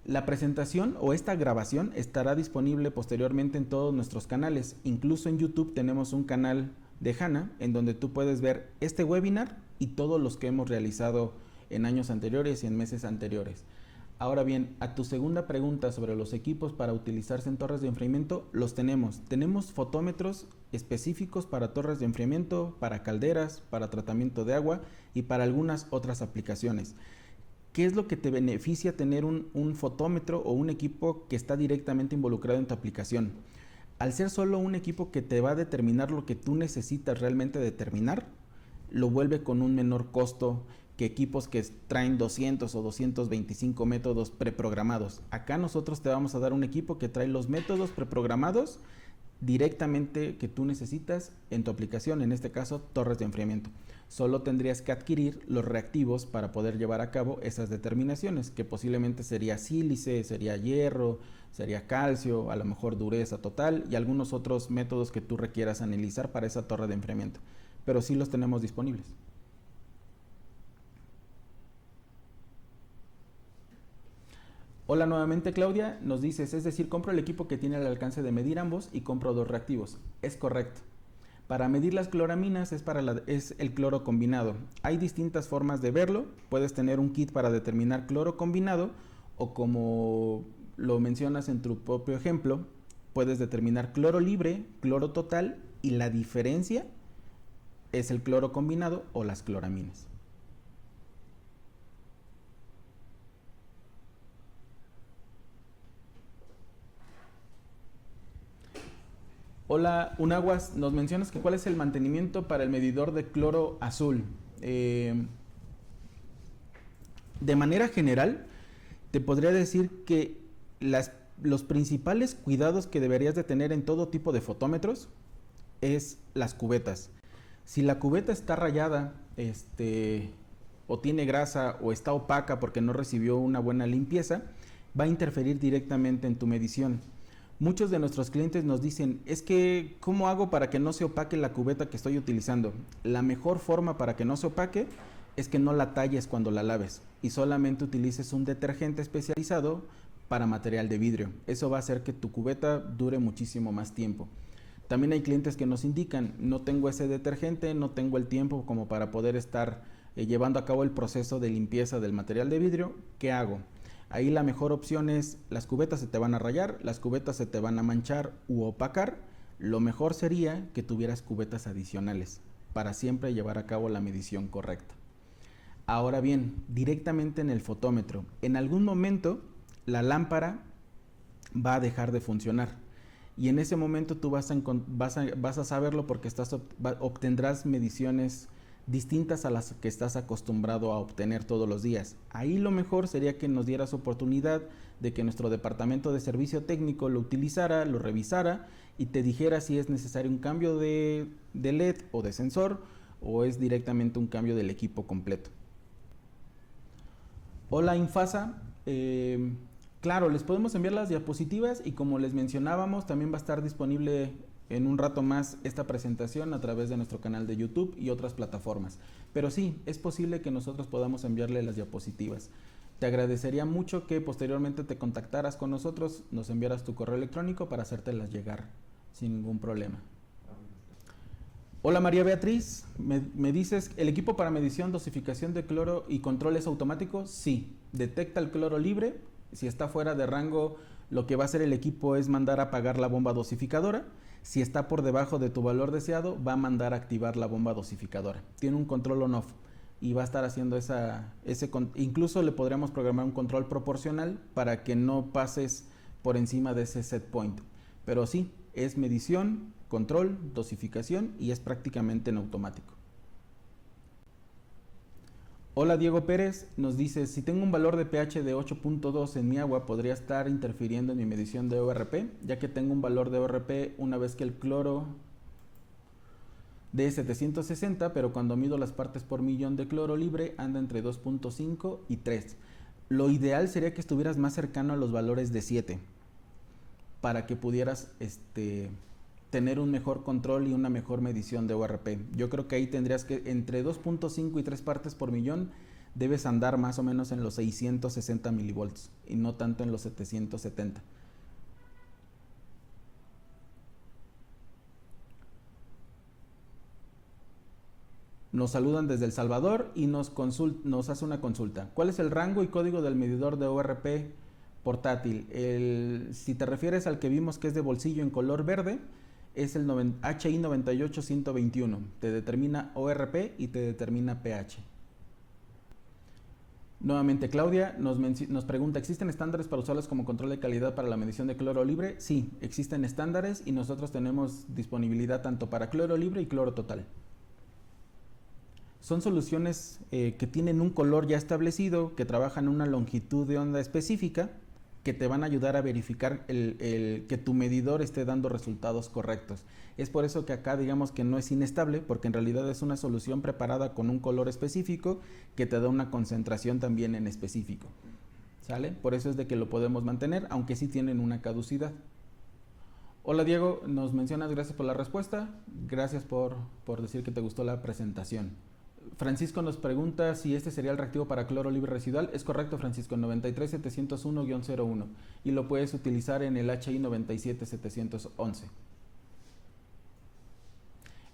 A: La presentación o esta grabación estará disponible posteriormente en todos nuestros canales. Incluso en YouTube tenemos un canal de HANA en donde tú puedes ver este webinar y todos los que hemos realizado en años anteriores y en meses anteriores. Ahora bien, a tu segunda pregunta sobre los equipos para utilizarse en torres de enfriamiento, los tenemos. Tenemos fotómetros específicos para torres de enfriamiento, para calderas, para tratamiento de agua y para algunas otras aplicaciones. ¿Qué es lo que te beneficia tener un fotómetro o un equipo que está directamente involucrado en tu aplicación? Al ser solo un equipo que te va a determinar lo que tú necesitas realmente determinar, lo vuelve con un menor costo que equipos que traen 200 o 225 métodos preprogramados. Acá nosotros te vamos a dar un equipo que trae los métodos preprogramados directamente que tú necesitas en tu aplicación, en este caso torres de enfriamiento. Solo tendrías que adquirir los reactivos para poder llevar a cabo esas determinaciones, que posiblemente sería sílice, sería hierro, sería calcio, a lo mejor dureza total y algunos otros métodos que tú requieras analizar para esa torre de enfriamiento, pero sí los tenemos disponibles. Hola nuevamente Claudia, nos dices, es decir, compro el equipo que tiene el alcance de medir ambos y compro dos reactivos. Es correcto. Para medir las cloraminas es el cloro combinado. Hay distintas formas de verlo. Puedes tener un kit para determinar cloro combinado o como lo mencionas en tu propio ejemplo, puedes determinar cloro libre, cloro total y la diferencia es el cloro combinado o las cloraminas. Hola, Unaguas, nos mencionas que cuál es el mantenimiento para el medidor de cloro azul. De manera general, te podría decir que los principales cuidados que deberías de tener en todo tipo de fotómetros es las cubetas. Si la cubeta está rayada, o tiene grasa o está opaca porque no recibió una buena limpieza, va a interferir directamente en tu medición. Muchos de nuestros clientes nos dicen, es que, ¿cómo hago para que no se opaque la cubeta que estoy utilizando? La mejor forma para que no se opaque es que no la talles cuando la laves y solamente utilices un detergente especializado para material de vidrio. Eso va a hacer que tu cubeta dure muchísimo más tiempo. También hay clientes que nos indican, no tengo ese detergente, no tengo el tiempo como para poder estar llevando a cabo el proceso de limpieza del material de vidrio. ¿Qué hago? Ahí la mejor opción es, las cubetas se te van a rayar, las cubetas se te van a manchar u opacar. Lo mejor sería que tuvieras cubetas adicionales para siempre llevar a cabo la medición correcta. Ahora bien, directamente en el fotómetro, en algún momento la lámpara va a dejar de funcionar y en ese momento tú vas a saberlo porque obtendrás mediciones distintas a las que estás acostumbrado a obtener todos los días. Ahí lo mejor sería que nos dieras oportunidad de que nuestro departamento de servicio técnico lo utilizara, lo revisara y te dijera si es necesario un cambio de LED o de sensor o es directamente un cambio del equipo completo. Hola Infasa, claro, les podemos enviar las diapositivas y como les mencionábamos también va a estar disponible en un rato más esta presentación a través de nuestro canal de YouTube y otras plataformas. Pero sí, es posible que nosotros podamos enviarle las diapositivas. Te agradecería mucho que posteriormente te contactaras con nosotros, nos enviaras tu correo electrónico para hacértelas llegar sin ningún problema. Hola María Beatriz, me dices, ¿el equipo para medición, dosificación de cloro y control es automático? Sí, detecta el cloro libre. Si está fuera de rango, lo que va a hacer el equipo es mandar a apagar la bomba dosificadora. Si está por debajo de tu valor deseado, va a mandar a activar la bomba dosificadora. Tiene un control on-off y va a estar haciendo incluso le podríamos programar un control proporcional para que no pases por encima de ese set point. Pero sí, es medición, control, dosificación y es prácticamente en automático. Hola Diego Pérez, nos dice, si tengo un valor de pH de 8.2 en mi agua, ¿podría estar interfiriendo en mi medición de ORP? Ya que tengo un valor de ORP una vez que el cloro de 760, pero cuando mido las partes por millón de cloro libre anda entre 2.5 y 3. Lo ideal sería que estuvieras más cercano a los valores de 7 para que pudieras tener un mejor control y una mejor medición de ORP. Yo creo que ahí tendrías que entre 2.5 y 3 partes por millón debes andar más o menos en los 660 milivolts y no tanto en los 770. Nos saludan desde El Salvador y nos hace una consulta. ¿Cuál es el rango y código del medidor de ORP portátil? Si te refieres al que vimos que es de bolsillo en color verde, es el HI 98121. Te determina ORP y te determina pH. Nuevamente Claudia nos pregunta, ¿existen estándares para usarlos como control de calidad para la medición de cloro libre? Sí, existen estándares y nosotros tenemos disponibilidad tanto para cloro libre y cloro total. Son soluciones que tienen un color ya establecido, que trabajan una longitud de onda específica, que te van a ayudar a verificar que tu medidor esté dando resultados correctos. Es por eso que acá digamos que no es inestable, porque en realidad es una solución preparada con un color específico que te da una concentración también en específico. ¿Sale? Por eso es de que lo podemos mantener, aunque sí tienen una caducidad. Hola Diego, nos mencionas, gracias por la respuesta, gracias por decir que te gustó la presentación. Francisco nos pregunta si este sería el reactivo para cloro libre residual. Es correcto, Francisco, 93701-01 y lo puedes utilizar en el HI 97711.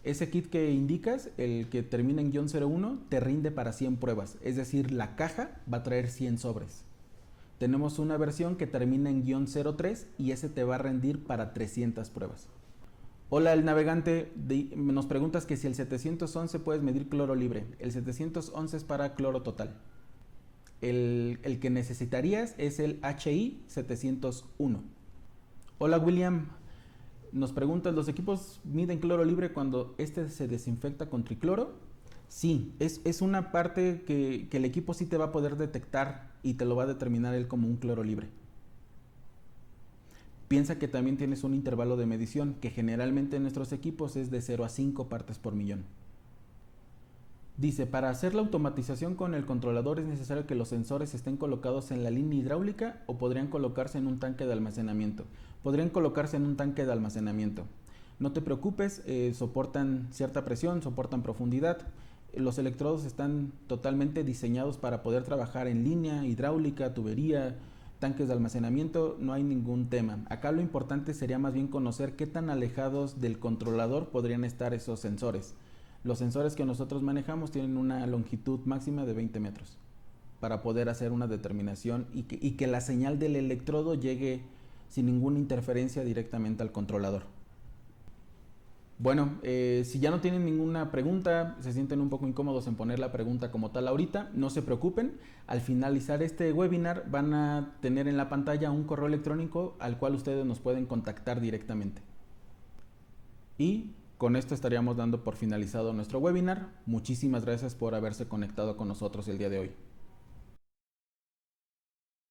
A: Ese kit que indicas, el que termina en -01, te rinde para 100 pruebas, es decir, la caja va a traer 100 sobres. Tenemos una versión que termina en -03 y ese te va a rendir para 300 pruebas. Hola, el navegante, nos preguntas que si el 711 puedes medir cloro libre. El 711 es para cloro total. El que necesitarías es el HI 701. Hola William, nos preguntas, ¿los equipos miden cloro libre cuando este se desinfecta con tricloro? Sí, es una parte que el equipo sí te va a poder detectar y te lo va a determinar él como un cloro libre. Piensa que también tienes un intervalo de medición que generalmente en nuestros equipos es de 0 a 5 partes por millón. Dice, para hacer la automatización con el controlador es necesario que los sensores estén colocados en la línea hidráulica o podrían colocarse en un tanque de almacenamiento. Podrían colocarse en un tanque de almacenamiento. No te preocupes, soportan cierta presión, soportan profundidad. Los electrodos están totalmente diseñados para poder trabajar en línea, hidráulica, tubería, tanques de almacenamiento, no hay ningún tema. Acá lo importante sería más bien conocer qué tan alejados del controlador podrían estar esos sensores. Los sensores que nosotros manejamos tienen una longitud máxima de 20 metros para poder hacer una determinación y que la señal del electrodo llegue sin ninguna interferencia directamente al controlador. Bueno, si ya no tienen ninguna pregunta, se sienten un poco incómodos en poner la pregunta como tal ahorita, no se preocupen. Al finalizar este webinar van a tener en la pantalla un correo electrónico al cual ustedes nos pueden contactar directamente. Y con esto estaríamos dando por finalizado nuestro webinar. Muchísimas gracias por haberse conectado con nosotros el día de hoy.